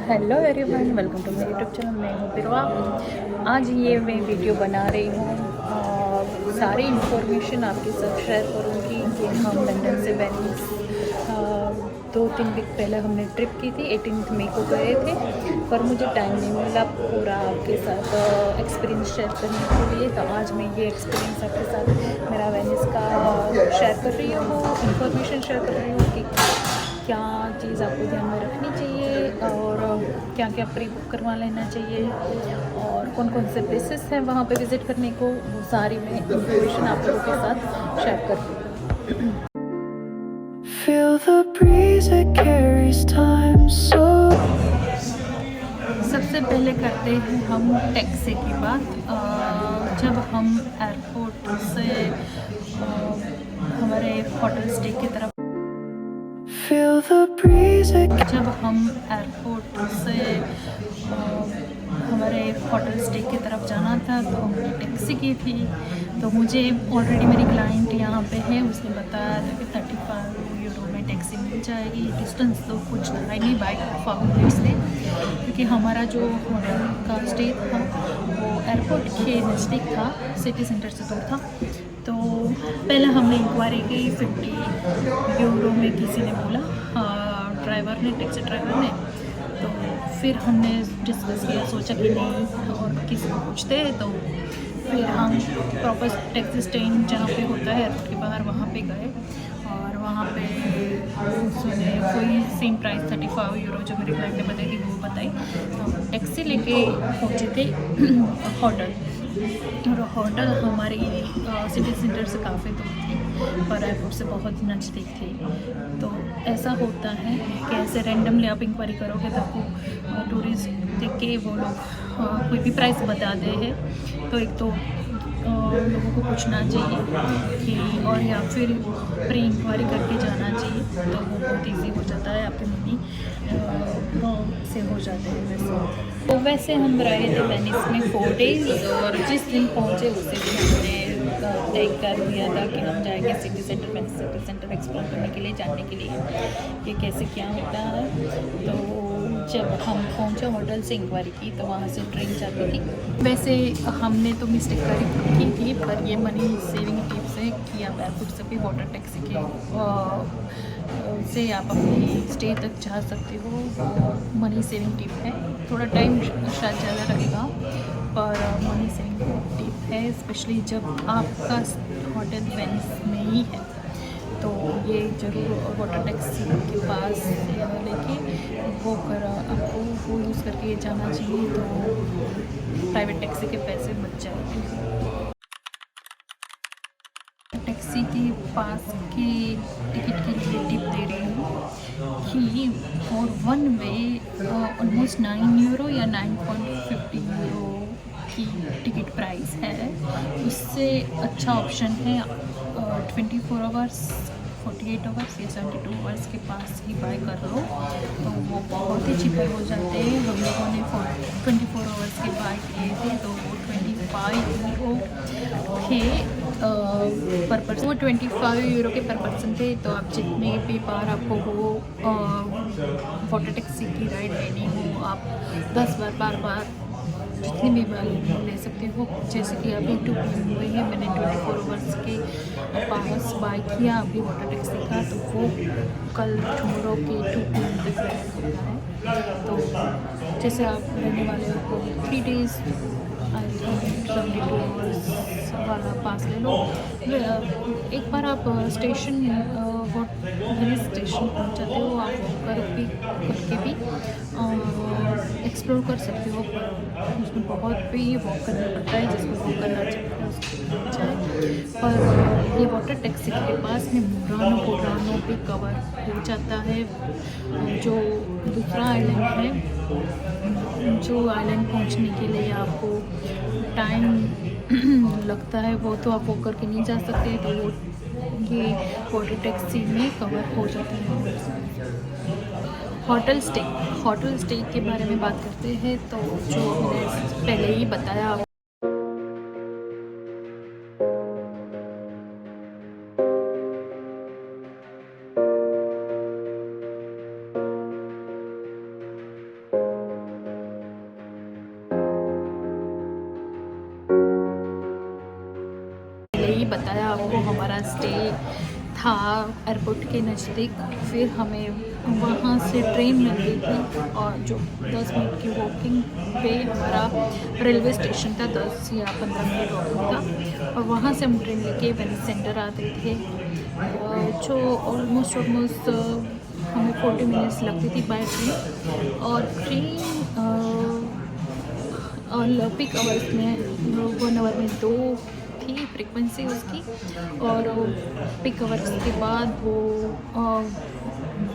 Hello everyone, welcome to my YouTube channel. मैं हूँ बिरवा। आज ये मैं वीडियो बना रही हूँ, सारी इन्फॉर्मेशन आपके साथ शेयर करूँगी कि हम लंदन से वेनिस 2-3 वीक पहले हमने ट्रिप की थी। 18 मई को गए थे, पर मुझे टाइम नहीं मिला पूरा आपके साथ एक्सपीरियंस शेयर करने के लिए। तो आज मैं ये एक्सपीरियंस आपके साथ मेरा वेनिस का शेयर कर रही हूँ, इन्फॉर्मेशन शेयर कर रही हूँ कि क्या चीज़ आपको ध्यान में रखनी चाहिए और क्या क्या प्री बुक करवा लेना चाहिए और कौन कौन से प्लेसेस हैं वहाँ पे विज़िट करने को, वो सारी मैं इन्फॉर्मेशन आप लोगों के साथ शेयर कर रही हूँ। Feel the breeze, it carries time so। सबसे पहले करते हैं हम टैक्सी की बात। जब हम एयरपोर्ट से हमारे होटल स्टे की तरफ जब हम एयरपोर्ट से हमारे होटल स्टे की तरफ जाना था तो हमने टैक्सी की थी। तो मुझे ऑलरेडी मेरी क्लाइंट यहाँ पे है, उसने बताया था कि 35 यूरो में टैक्सी मिल जाएगी। डिस्टेंस तो कुछ था ही नहीं, बाइक 5 मिनट्स से, क्योंकि हमारा जो होटल का स्टे था वो एयरपोर्ट के नज़दीक था, सिटी सेंटर से दूर था। तो पहले हमने इंक्वायरी की 50 यूरो में, किसी ने बोला, ड्राइवर ने, टैक्सी ड्राइवर ने। तो फिर हमने डिस्कस किया, सोचा कि नहीं और किसी को पूछते। तो फिर हम प्रॉपर टैक्सी स्टैंड जहाँ पे होता है एयरपोर्ट के बाहर, वहाँ पे गए और वहाँ पे उसने कोई सेम प्राइस 35 यूरो जो मेरे क्लाइंट ने बताई थी वो बताई। तो हम टैक्सी लेके पहुँचे थे होटल, और होटल हमारी सिटी सेंटर से काफ़ी दूर थी पर एयरपोर्ट से बहुत नज़दीक थी। तो ऐसा होता है कि ऐसे रैंडमली आप इंक्वायरी करोगे तो आपको टूरिस्ट देख के वो लोग कोई भी प्राइस बता दे है। तो एक तो लोगों को पूछना चाहिए कि, और या फिर प्री इंक्वायरी करके जाना चाहिए, तो वो बहुत इजी हो जाता है, आपके मनी से हो जाते हैं। वैसे हम रहे थे वेनिस में 4 डेज़, और जिस दिन पहुँचे उसी दिन हमने तय कर दिया था कि हम जाएंगे city centre, Venice city centre explore करने के लिए, जानने के लिए कि कैसे क्या होता है। तो जब हम पहुँचे होटल से इंक्वायरी की तो वहाँ से ट्रेन जाती थी। वैसे हमने तो मिस्टेक की थी, पर ये मनी सेविंग टिप्स है कि आप एयरपोर्ट से भी वाटर टैक्सी के से आप अपनी स्टे तक जा सकते हो। मनी सेविंग टिप है, थोड़ा टाइम शायद ज़्यादा लगेगा पर मनी सेविंग टिप है, स्पेशली जब आपका होटल वेनिस में ही है। तो ये जरूर वाटर टैक्सी के पास लेके वो कर आपको वो यूज़ करके जाना चाहिए, तो प्राइवेट टैक्सी के पैसे बच जाएंगे। टैक्सी के पास के टिकट के लिए टिप दे रही हूँ कि for one way almost 9 euro या 9.50 यूरो की टिकट प्राइस है। उससे अच्छा ऑप्शन है 24 आवर्स, 48 आवर्स या 72 आवर्स के पास ही बाय कर लो, तो वो बहुत ही चीपर हो जाते हैं। हम लोगों ने 24 आवर्स के बाय किए थे तो वो 25 यूरो थे पर पर्सन, वो 25 यूरो के पर पर्सन थे। तो आप जितने भी बार आपको वो वाटर टैक्सी की राइड लेनी हो, आप 10 बार बार बार जितनी भी बार ले सकते हो। जैसे कि अभी 2 PM हुई है, मैंने 24 आवर्स के पास बाय किया अभी वाटर टैक्सी का, तो वो कल टुमारो के 2 PM तक होता है। तो जैसे आप रहने वाले हो 3 डेज़, 72 आवर्स वाला पास ले लो। एक बार आप स्टेशन वेनिस स्टेशन पहुंच जाते हो, आप वॉक करके भी एक्सप्लोर कर सकते हो, पर उसमें बहुत भी वॉक करना पड़ता है, जिसको वॉक करना चाहिए। पर ये वाटर टैक्सी के पास में मुरानो भी कवर हो जाता है। जो दूसरा आइलैंड है, जो आइलैंड पहुंचने के लिए आपको टाइम लगता है, वो तो आप वॉक करके नहीं जा सकते, तो वो ये वाटर टैक्सी में कवर हो जाता है। होटल स्टे के बारे में बात करते हैं, तो जो मैंने पहले ही बताया, बताया आपको हमारा स्टे था एयरपोर्ट के नज़दीक। फिर हमें वहाँ से ट्रेन मिल गई थी और जो 10 मिनट की वॉकिंग पे हमारा रेलवे स्टेशन था, 10 या 15 मिनट वॉकिंग था। और वहाँ से हम ट्रेन लेके वेनिस सेंटर आते थे, जो ऑलमोस्ट हमें 40 मिनट्स लगती थी बाय ट्रेन। और ट्रेन पिक आवर्स में 1 आवर में 2 थी फ्रीक्वेंसी उसकी, और पिक आवर्स के बाद वो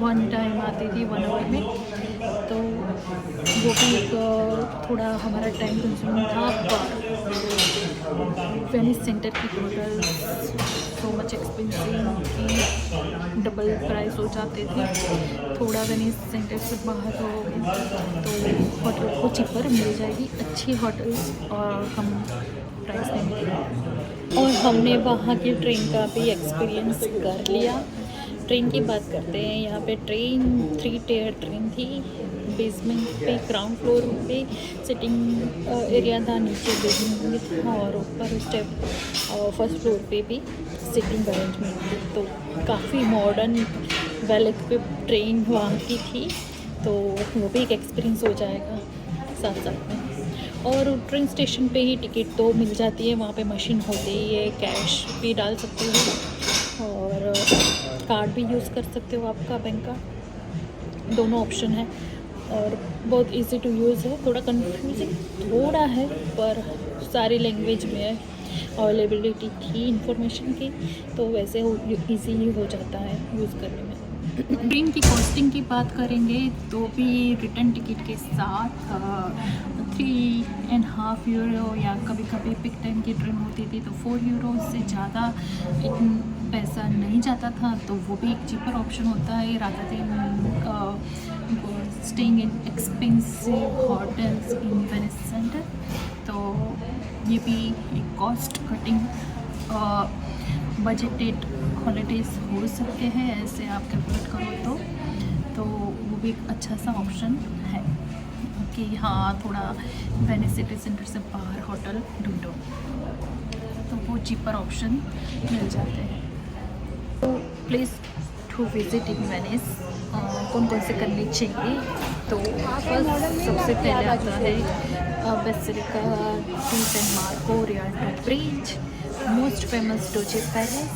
1 टाइम आती थी 1 आवर में। तो वो भी एक थोड़ा हमारा टाइम कंज्यूमिंग था, पर वेनिस सेंटर की होटल सो मच एक्सपेंसिव कि डबल प्राइस हो जाते थे। थोड़ा वेनिस सेंटर से बाहर हो तो होटल को चीपर मिल जाएगी, अच्छी होटल्स और कम प्राइस में मिलेगी। और हमने वहाँ की ट्रेन का भी एक्सपीरियंस कर लिया। ट्रेन की बात करते हैं। यहाँ पे ट्रेन 3 टायर ट्रेन थी। बेसमेंट पे ग्राउंड फ्लोर पे सिटिंग एरिया था, नीचे बेसमेंट भी था और ऊपर स्टेप फर्स्ट फ्लोर पे भी सिटिंग अरेंजमेंट थी। तो काफ़ी मॉडर्न वेल इक्विप्ड ट्रेन वहाँ की थी, तो वो भी एक एक्सपीरियंस हो जाएगा साथ साथ में। और ट्रेन स्टेशन पे ही टिकट तो मिल जाती है, वहाँ पे मशीन होती ही है, कैश भी डाल सकते हो और कार्ड भी यूज़ कर सकते हो आपका बैंक का, दोनों ऑप्शन है। और बहुत इजी टू यूज़ है, थोड़ा कंफ्यूजिंग थोड़ा है पर सारी लैंग्वेज में है। अवेलेबिलिटी थी इंफॉर्मेशन की, तो वैसे इजीली हो जाता है यूज़ करने में। ट्रेन की कॉस्टिंग की बात करेंगे तो भी रिटर्न टिकट के साथ 3.5 यूरो या कभी कभी पिक टाइम की ट्रेन होती थी तो 4 यूरो से ज़्यादा पैसा नहीं जाता था, तो वो भी एक चीपर ऑप्शन होता है rather than staying in expensive hotels in Venice centre. तो ये भी एक कॉस्ट कटिंग बजटेड हॉलीडेज़ हो सकते हैं, ऐसे आप कैलकुलेट करो तो वो भी एक अच्छा सा ऑप्शन है कि हाँ थोड़ा वेनिस सिटी सेंटर से बाहर होटल ढूंढो तो वो चीपर ऑप्शन मिल जाते हैं। तो please to visit in Venice कौन कौन से करनी चाहिए, तो फर्स्ट सबसे पहले आता है Basilica di San Marco, Rialto Bridge, most famous Doge's Palace,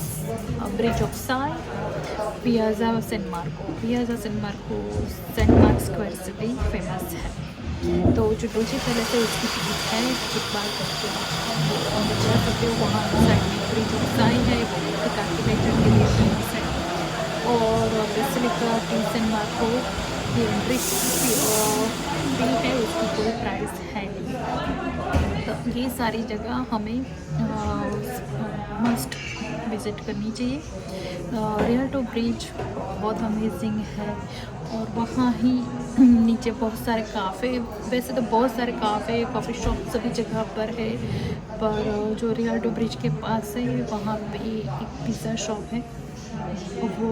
Bridge of Sighs, Piazza Saint Marco. Piazza Saint Marco Saint Mark Square से भी फेमस है। तो जो डोचे पैलेस है उसकी टिकट है टिकट बार करके आप जा सकते हो। वहाँ साइड में ब्रिज ऑफ साई है, एक आर्किटेक्चर के लिए फेमस है। और बेसिलिका डी सैन मार्को की एंट्री फी है, उसकी कोई प्राइस है नहीं। तो ये सारी जगह हमें मस्ट विज़िट करनी चाहिए। रियल्टो ब्रिज बहुत अमेजिंग है और वहाँ ही नीचे बहुत सारे काफ़े, वैसे तो बहुत सारे काफ़े कॉफ़ी शॉप सभी जगह पर है, पर जो रियल्टो ब्रिज के पास है वहाँ पे एक पिज़्ज़ा शॉप है। वो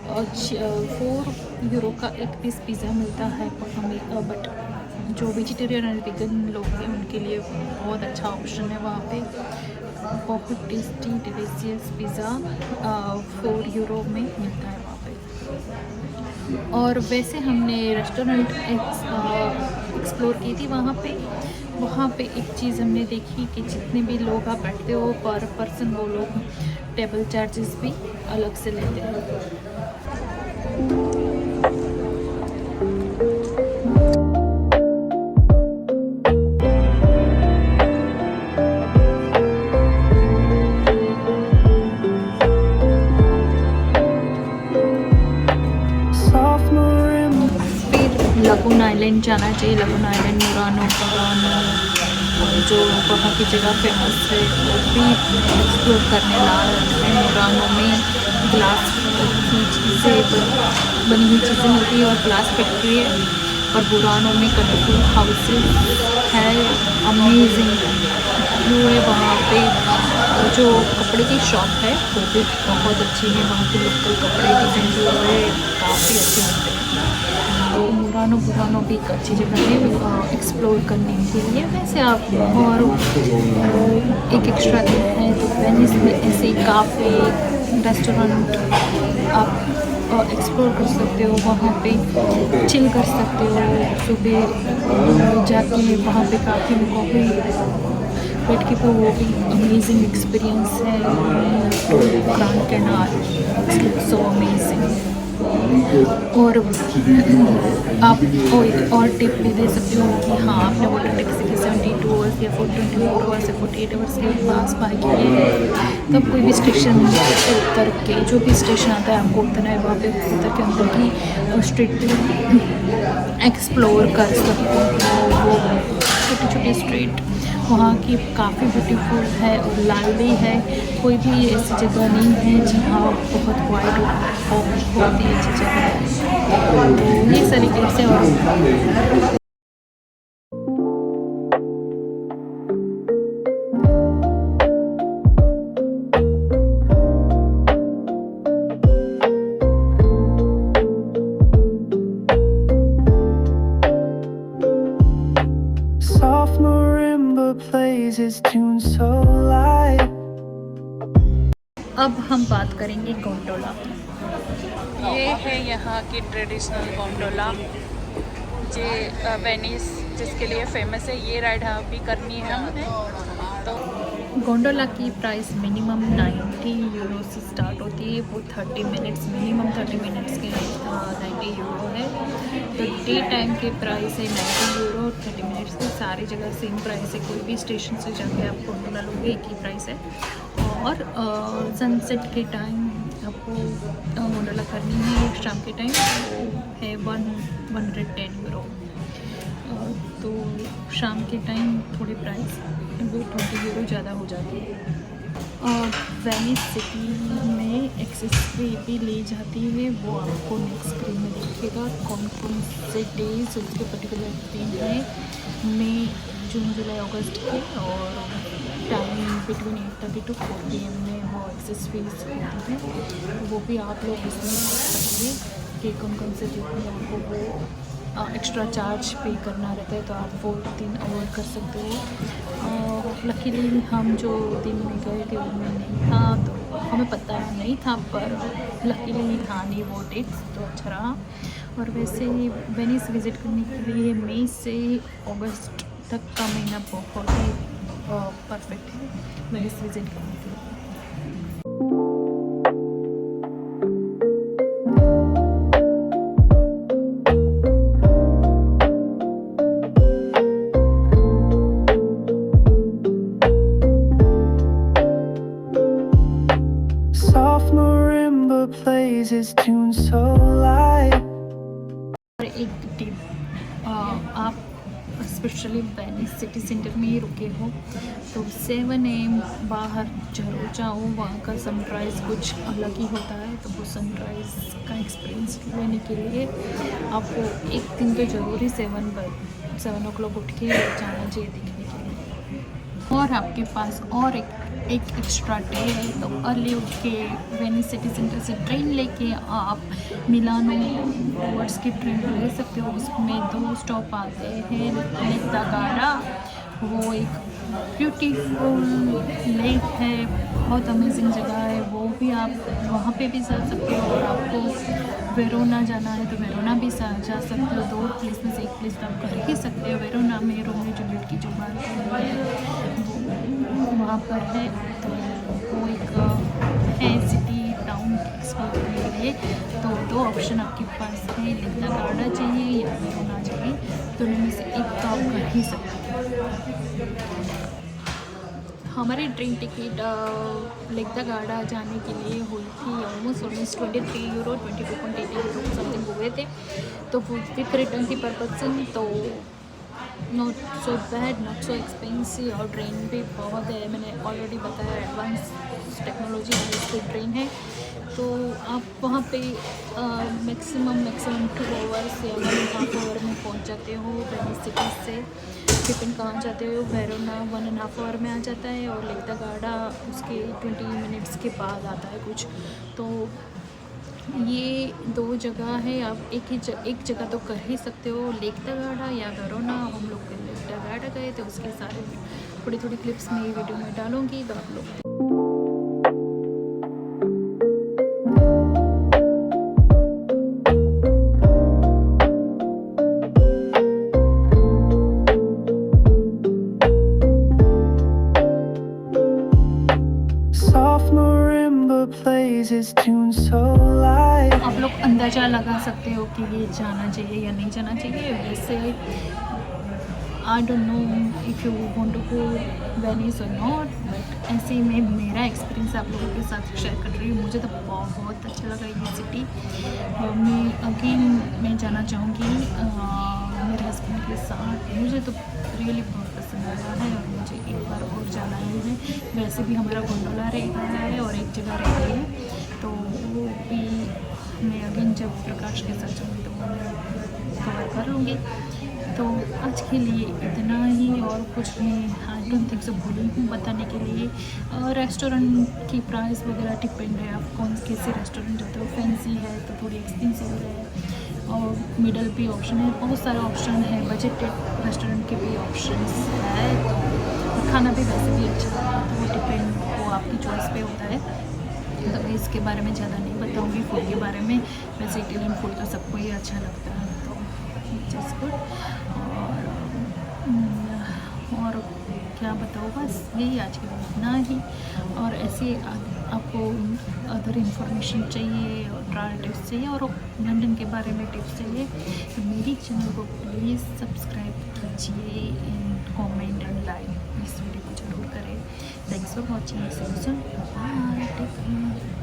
4 यूरो का एक पीस पिज़्ज़ा मिलता है, हमें बट जो वेजिटेरियन और वीगन लोग हैं उनके लिए बहुत अच्छा ऑप्शन है वहाँ पे। बहुत टेस्टी डिलीशियस पिज़्ज़ा 4 यूरो में मिलता है वहाँ पे। और वैसे हमने रेस्टोरेंट एक्सप्लोर की थी वहाँ पे एक चीज़ हमने देखी कि जितने भी लोग आप बैठते हो पर पर्सन वो लोग टेबल चार्जेस भी अलग से लेते हैं। लगून आइलैंड जाना चाहिए। लगून आइलैंड मुरानो जो वहाँ की जगह फेमस है वो भी एक्सप्लोर करने लायक है। मुरानो में ग्लास की चीज़ें बनी हुई चीज़ें मिलती है और ग्लास फैक्ट्री है। और बुरानो में कलरफुल हाउसेस है, अमेजिंग व्यू है वहाँ पे। जो कपड़े की शॉप है वो भी बहुत अच्छी है, वहाँ के लोकल कपड़े डिज़ाइन जो है काफ़ी अच्छे मिलते हैं। तो मिलानो बुरानो भी एक अच्छी जगह है एक्सप्लोर करने के लिए। वैसे आप और एक एक्स्ट्रा दिन है तो वेनिस में ऐसे काफ़े रेस्टोरेंट आप एक्सप्लोर कर सकते हो, वहाँ पे चिल कर सकते हो। सुबह जाके वहाँ पे काफ़ी कॉफ़ी बैठ के, तो वो भी अमेजिंग एक्सपीरियंस है। Grand canal so amazing. और आप एक और टिप भी दे सकते हो कि हाँ, आपने वाटर टैक्सी के 72 आवर्स या 24 आवर्स या 48 आवर्स के पास बाय किए हैं, तब कोई भी स्टेशन उतर के, जो भी स्टेशन आता है आपको उतना है, वहाँ पे उतर के अंदर की स्ट्रीट एक्सप्लोर कर सकते हो। वो छोटी छोटी स्ट्रीट वहाँ की काफ़ी ब्यूटीफुल है और लाइवली है। कोई भी ऐसी जगह नहीं है जहाँ बहुत वाइड होती है ऐसी जगह है। तो ये सारी टिप्स है। और Soft marimba plays its tune so light. अब हम बात करेंगे गोंडोला। ये है यहाँ की ट्रेडिशनल गोंडोला जो वेनिस जिसके लिए फेमस है। ये राइड हाँ भी करनी है हमने। तो गोंडोला की प्राइस मिनिमम 90 यूरो से स्टार्ट होती है। वो 30 मिनट्स मिनिमम 30 मिनट्स के 90 यूरो है। तो डे टाइम की प्राइस है 90 यूरो। 30 मिनट्स की सारी जगह सेम प्राइस है। कोई भी स्टेशन से जाके आप गोंडोला लोगे एक ही प्राइस है। और सनसेट के टाइम आपको गोंडोला करनी है शाम के टाइम, वो है 110 यूरो। तो शाम के टाइम थोड़ी प्राइस वो 20 यूरो ज़्यादा हो जाती है। वेनिस सिटी में एक्सेसरी भी ली जाती है, वो आपको नेक्स्ट स्क्रीन में दिखेगा कौन कौन से डेज उसके पर्टिकुलर दिन है। मई, जून, जुलाई, अगस्त के। और टाइम बिटवीन 8:30 to 4 PM में वो एक्सेसरीज होती है। तो वो भी आप लोग इसमें देख सकते हैं कि कौन कौन से दिन में आपको वो एक्स्ट्रा चार्ज पे करना रहता है, तो आप वो दिन अवॉइड कर सकते हो। लकीली हम जो दिन में गए थे उनमें नहीं था, तो हमें पता नहीं था, पर लकीली था नहीं वो डेट्स, तो अच्छा रहा। और वैसे वेनिस विज़िट करने के लिए मई से अगस्त तक का महीना बहुत ही परफेक्ट है वेनिस विज़िट करने के लिए। Soft marimba plays its tune so light. और एक टिप, आप स्पेशली वेनिस सिटी सेंटर में ही रुके हो तो 7 AM बाहर जरूर जाओ। वहाँ का सनराइज़ कुछ अलग ही होता है, तो वो सनराइज़ का एक्सपीरियंस लेने के लिए आपको एक दिन तो ज़रूरी 7 o'clock उठ के जाना चाहिए देखने के लिए। और आपके पास और एक एक्स्ट्रा डे है तो अर्ली उठ के वेनिस सिटी सेंटर से ट्रेन लेके आप मिलानो टूवर्ड्स की ट्रेन ले सकते हो। उसमें 2 स्टॉप आते हैं। लेक दा गार्डा, वो एक ब्यूटीफुल लेक है, बहुत अमेजिंग जगह है। वो भी आप वहाँ पे भी जा सकते हो। और आपको वेरोना जाना है तो वेरोना भी जा सकते हो। 2 प्लेस में से एक प्लेस तो आप कर ही सकते हो। वेरोना में रोमियो जूलियट की जो बात है वो वहाँ पर है, तो वो एक है सिटी टाउन एक्सप्लोर करने के लिए। तो 2 ऑप्शन आपके पास है, लेक दा गार्डा चाहिए या वेरोना चाहिए, तो उनमें से एक तो आप कर ही सकते हो। हमारी ट्रेन टिकट लेक दा गार्डा जाने के लिए हुई थी ऑलमोस्ट 23 यूरो, 22.80 यूरो समथिंग हुए थे। तो विथ रिटर्न की पर्पज से तो not so bad, not so expensive. और ट्रेन भी बहुत है, मैंने ऑलरेडी बताया एडवांस टेक्नोलॉजी वाली ट्रेन है। तो आप वहाँ पे मैक्सिमम 2 आवर्स या 1.5 आवर में पहुँच जाते हो। वेनिस सिटी से डिपेंड कहाँ जाते हो। वेरोना 1.5 आवर में आ जाता है और लेक दा गार्डा उसके 20 मिनट्स के बाद आता है कुछ। तो ये 2 जगह है, आप एक जगह तो कर ही सकते हो, लेक तगाड़ा या वरोना। हम लोग लेक तगाड़ा गए थे, उसके सारे थोड़ी क्लिप्स मैं वीडियो में डालूंगी, तो आप लोग Soft marimba plays its tune so light. आप लोग अंदाज़ा लगा सकते हो कि ये जाना चाहिए या नहीं जाना चाहिए। वैसे I don't know if you want to go Venice और नॉट, बट ऐसे ही मैं मेरा एक्सपीरियंस आप लोगों के साथ शेयर कर रही हूँ। मुझे तो बहुत अच्छा लगा ये सिटी। मैं जाना चाहूँगी मेरे हस्बैंड के साथ। मुझे तो रियली बहुत पसंद आया है और मुझे एक बार और जाना है। वैसे भी हमारा गोंडोला रह गया है और एक जगह रह गई है, तो वो भी मैं अगेन जब प्रकाश के साथ जाऊँगी तो वो मैं कवर कर लूँगी। तो आज के लिए इतना ही, और कुछ भी आई डोंट थिंक सो भूली हूँ बताने के लिए। रेस्टोरेंट की प्राइस वगैरह डिपेंड है, आप कौन कैसे रेस्टोरेंट जाते हो। फैंसी है तो थोड़ी एक्सपेंसिव है, और मिडल भी ऑप्शन है, बहुत सारे ऑप्शन है। बजटेड रेस्टोरेंट के भी ऑप्शंस है, तो खाना भी वैसे भी अच्छा है, तो वो डिपेंड, वो आपकी चॉइस पे होता है। तो मैं इसके बारे में ज़्यादा नहीं बताऊँगी फूड के बारे में। वैसे इटालियन फूड तो सबको ही अच्छा लगता है, तो जस्ट गुड। और क्या बताऊँ, बस यही आज के लिए इतना ही। और ऐसे आपको अदर इंफॉर्मेशन चाहिए और ट्रैवल टिप्स चाहिए और लंदन के बारे में टिप्स चाहिए, तो मेरी चैनल को प्लीज़ सब्सक्राइब कीजिए एंड कमेंट एंड लाइक इस वीडियो को जरूर करें। Thanks for watching. Bye, take care.